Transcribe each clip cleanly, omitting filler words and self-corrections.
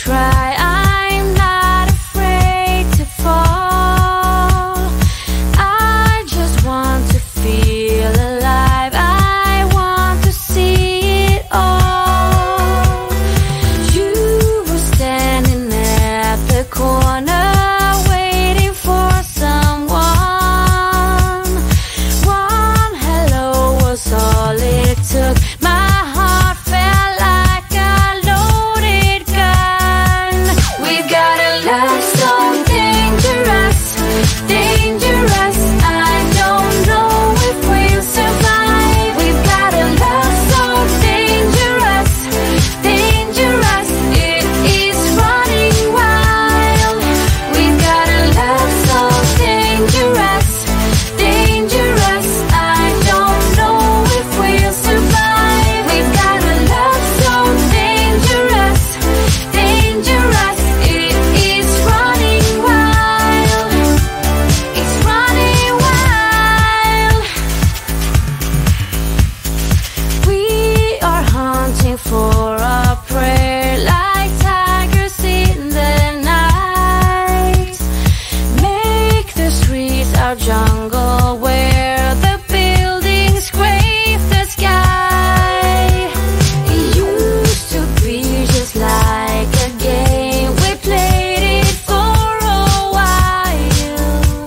try. I'm not afraid to fall. I just want to feel alive. I want to see it all. You were standing at the corner, waiting for someone. One hello was all it took. My heart felt like a loaded gun. We've got a love so dangerous, dangerous. I don't know if we'll survive. We've got a love so dangerous, dangerous. It is running wild. We've got a love so dangerous, dangerous. I don't know if we'll survive. We've got a love so dangerous, dangerous. It is running wild. It's running wild. We are hunting for a prey like tigers in the night. Make the streets our jungle where the buildings scrape the sky. It used to be just like a game. We played it for a while,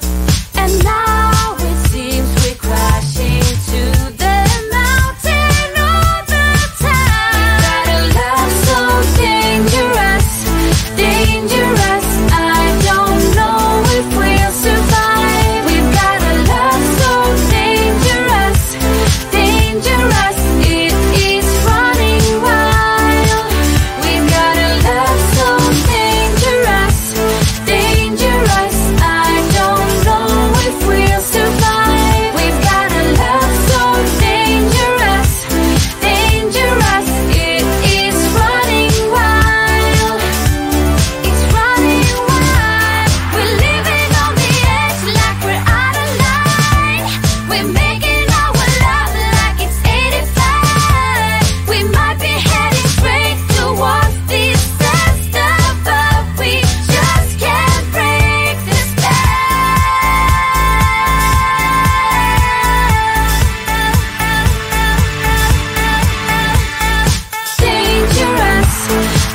and now it seems we're crashing to the mountain all the time. Got a love so dangerous, dangerous. I don't know if we'll survive. We've got a love so dangerous, dangerous. It is running wild. We've got a love so dangerous, dangerous. I don't know if we'll survive. We've got a love so dangerous, dangerous. It is running wild. It's running wild. We're living on the edge like we're out of line. We're making our love like it's 85. We might be heading straight towards disaster, but we just can't break the Dangerous,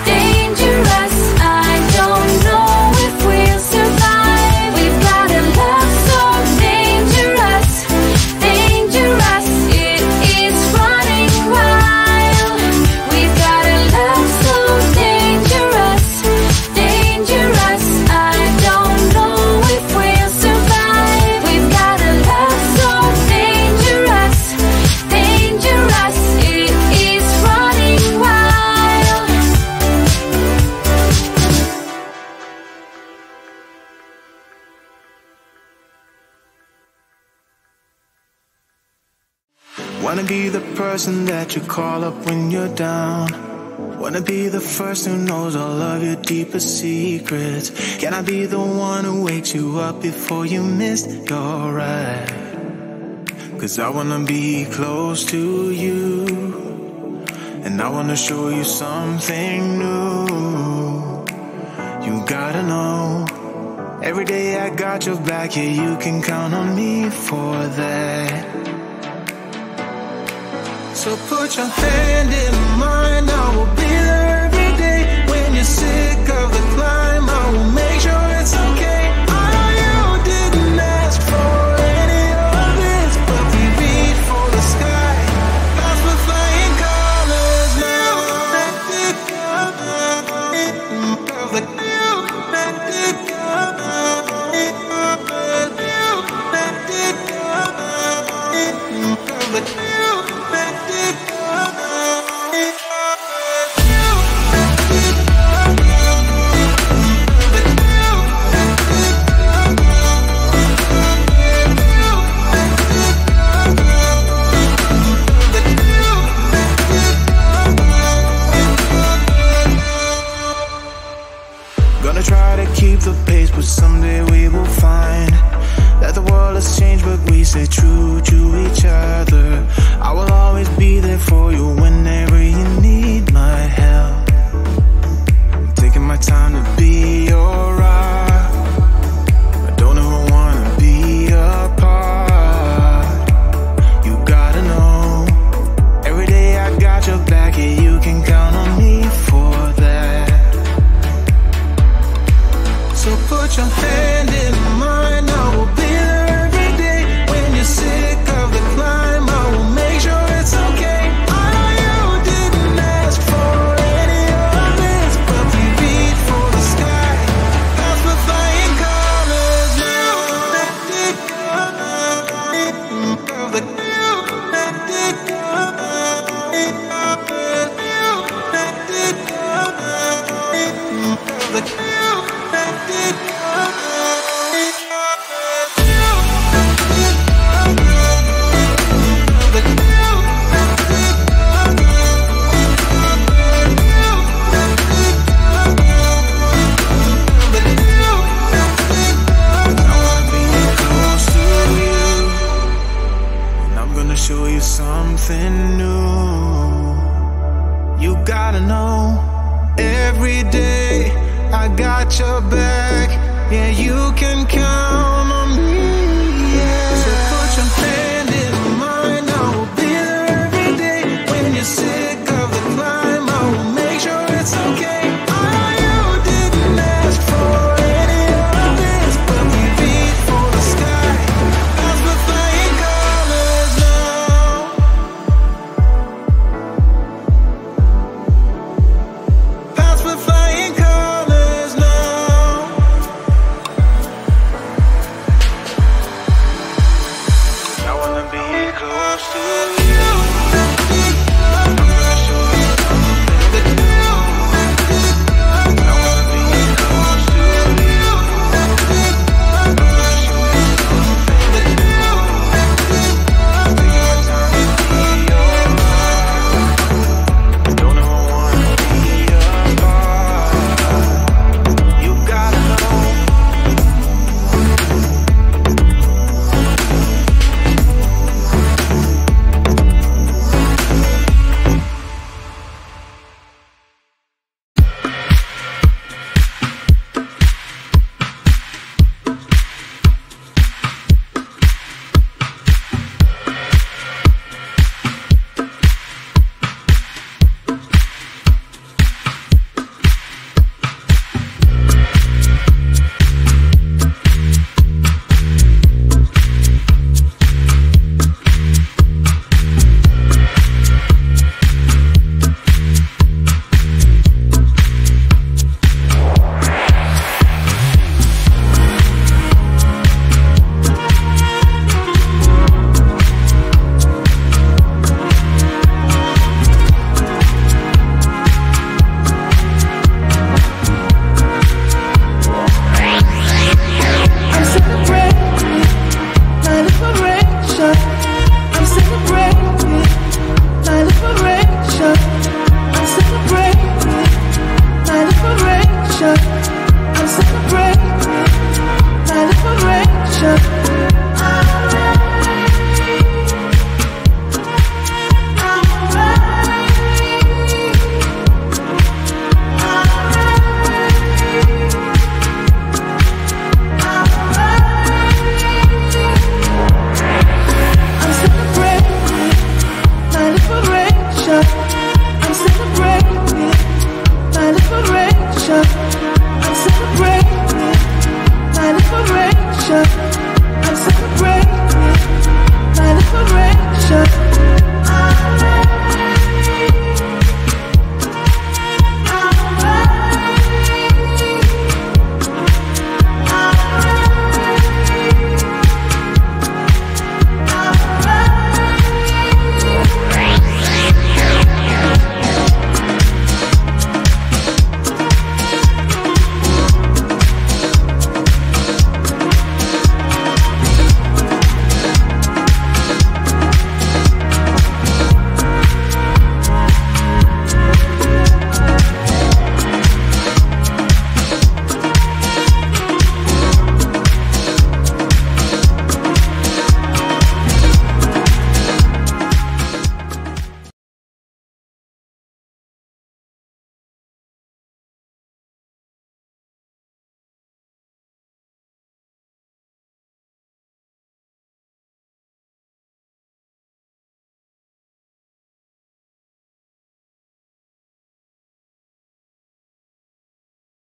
dangerous. I don't know if we'll survive. We've got a love so dangerous, dangerous. It is running wild. We've got a love so dangerous, dangerous. I don't know if we'll survive. We've got a love so dangerous, dangerous. It is running wild. Wanna be the person that you call up when you're down. Wanna be the first who knows all of your deepest secrets. Can I be the one who wakes you up before you missed your ride? 'Cause I wanna be close to you, and I wanna show you something new. You gotta know, every day I got your back, yeah, you can count on me for that. So put your hand in mine, I will be there every day. When you're sick of the climb, I will make sure it's okay. I know you didn't ask for any of this, but we reach for the sky. Clouds were flying colors now. Gonna try to keep the pace, but someday we will find that the world has changed, but we stay true to each other. I will always be there for you whenever you need my help. I'm taking my your bed.